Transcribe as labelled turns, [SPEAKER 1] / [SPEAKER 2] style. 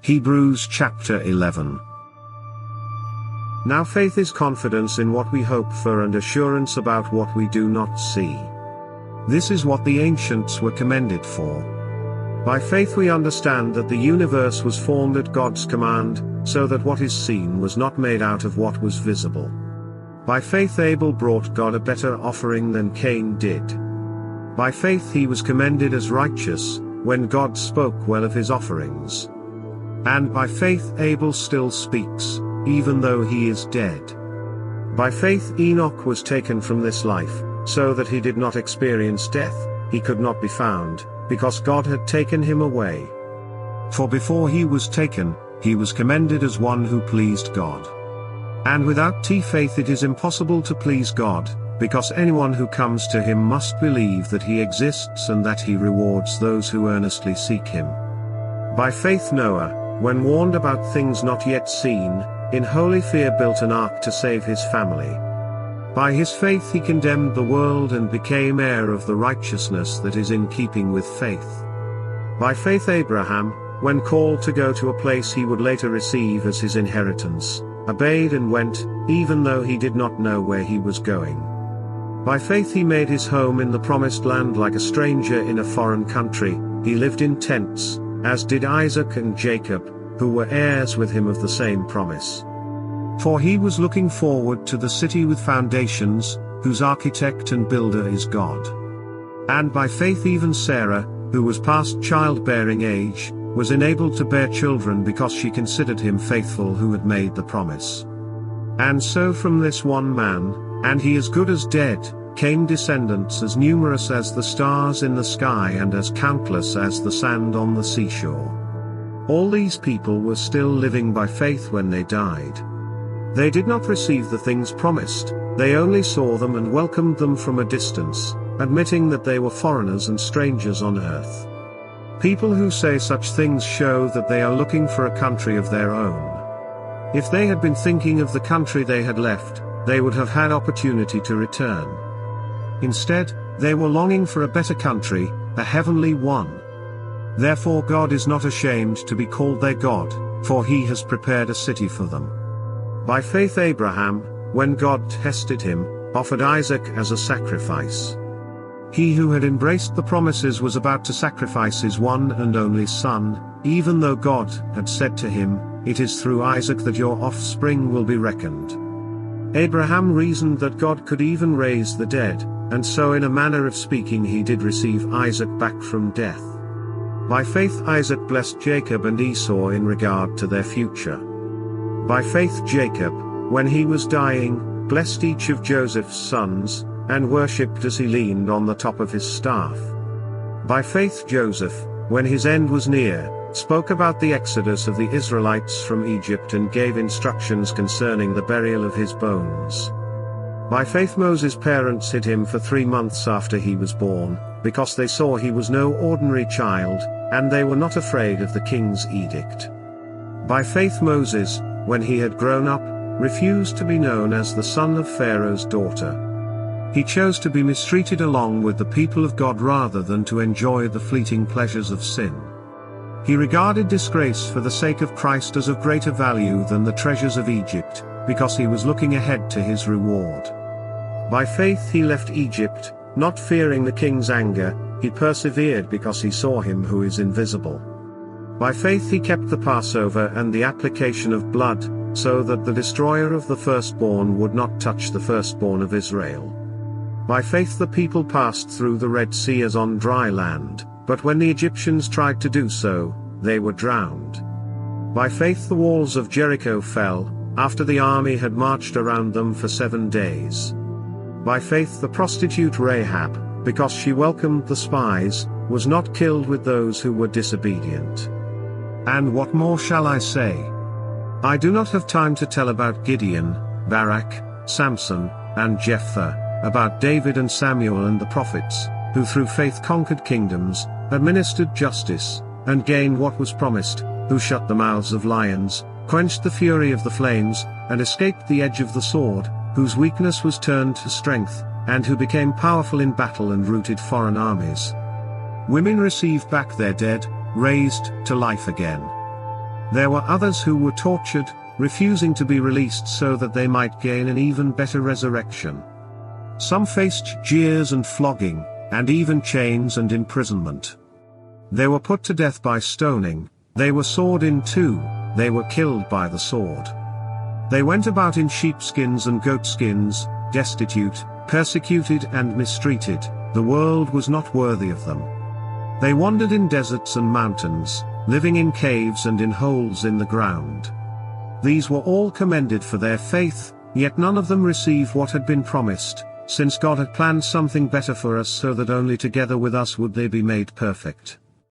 [SPEAKER 1] Hebrews chapter 11. Now faith is confidence in what we hope for and assurance about what we do not see. This is what the ancients were commended for. By faith we understand that the universe was formed at God's command, so that what is seen was not made out of what was visible. By faith Abel brought God a better offering than Cain did. By faith he was commended as righteous, when God spoke well of his offerings. And by faith Abel still speaks, even though he is dead. By faith Enoch was taken from this life, so that he did not experience death. He could not be found, because God had taken him away. For before he was taken, he was commended as one who pleased God. And without faith it is impossible to please God, because anyone who comes to him must believe that he exists and that he rewards those who earnestly seek him. By faith Noah, when warned about things not yet seen, in holy fear built an ark to save his family. By his faith he condemned the world and became heir of the righteousness that is in keeping with faith. By faith Abraham, when called to go to a place he would later receive as his inheritance, obeyed and went, even though he did not know where he was going. By faith he made his home in the promised land like a stranger in a foreign country. He lived in tents, as did Isaac and Jacob, who were heirs with him of the same promise. For he was looking forward to the city with foundations, whose architect and builder is God. And by faith even Sarah, who was past childbearing age, was enabled to bear children because she considered him faithful who had made the promise. And so from this one man, and he as good as dead, came descendants as numerous as the stars in the sky and as countless as the sand on the seashore. All these people were still living by faith when they died. They did not receive the things promised, they only saw them and welcomed them from a distance, admitting that they were foreigners and strangers on earth. People who say such things show that they are looking for a country of their own. If they had been thinking of the country they had left, they would have had opportunity to return. Instead, they were longing for a better country, a heavenly one. Therefore God is not ashamed to be called their God, for he has prepared a city for them. By faith Abraham, when God tested him, offered Isaac as a sacrifice. He who had embraced the promises was about to sacrifice his one and only son, even though God had said to him, "It is through Isaac that your offspring will be reckoned." Abraham reasoned that God could even raise the dead, and so in a manner of speaking he did receive Isaac back from death. By faith Isaac blessed Jacob and Esau in regard to their future. By faith Jacob, when he was dying, blessed each of Joseph's sons, and worshipped as he leaned on the top of his staff. By faith Joseph, when his end was near, spoke about the exodus of the Israelites from Egypt and gave instructions concerning the burial of his bones. By faith Moses' parents hid him for 3 months after he was born, because they saw he was no ordinary child, and they were not afraid of the king's edict. By faith Moses, when he had grown up, refused to be known as the son of Pharaoh's daughter. He chose to be mistreated along with the people of God rather than to enjoy the fleeting pleasures of sin. He regarded disgrace for the sake of Christ as of greater value than the treasures of Egypt, because he was looking ahead to his reward. By faith he left Egypt, not fearing the king's anger. He persevered because he saw him who is invisible. By faith he kept the Passover and the application of blood, so that the destroyer of the firstborn would not touch the firstborn of Israel. By faith the people passed through the Red Sea as on dry land, but when the Egyptians tried to do so, they were drowned. By faith the walls of Jericho fell, after the army had marched around them for 7 days. By faith the prostitute Rahab, because she welcomed the spies, was not killed with those who were disobedient. And what more shall I say? I do not have time to tell about Gideon, Barak, Samson, and Jephthah, about David and Samuel and the prophets, who through faith conquered kingdoms, administered justice, and gained what was promised, who shut the mouths of lions, quenched the fury of the flames, and escaped the edge of the sword, whose weakness was turned to strength, and who became powerful in battle and routed foreign armies. Women received back their dead, raised to life again. There were others who were tortured, refusing to be released so that they might gain an even better resurrection. Some faced jeers and flogging, and even chains and imprisonment. They were put to death by stoning, they were sawed in two, they were killed by the sword. They went about in sheepskins and goatskins, destitute, persecuted and mistreated. The world was not worthy of them. They wandered in deserts and mountains, living in caves and in holes in the ground. These were all commended for their faith, yet none of them received what had been promised, since God had planned something better for us so that only together with us would they be made perfect.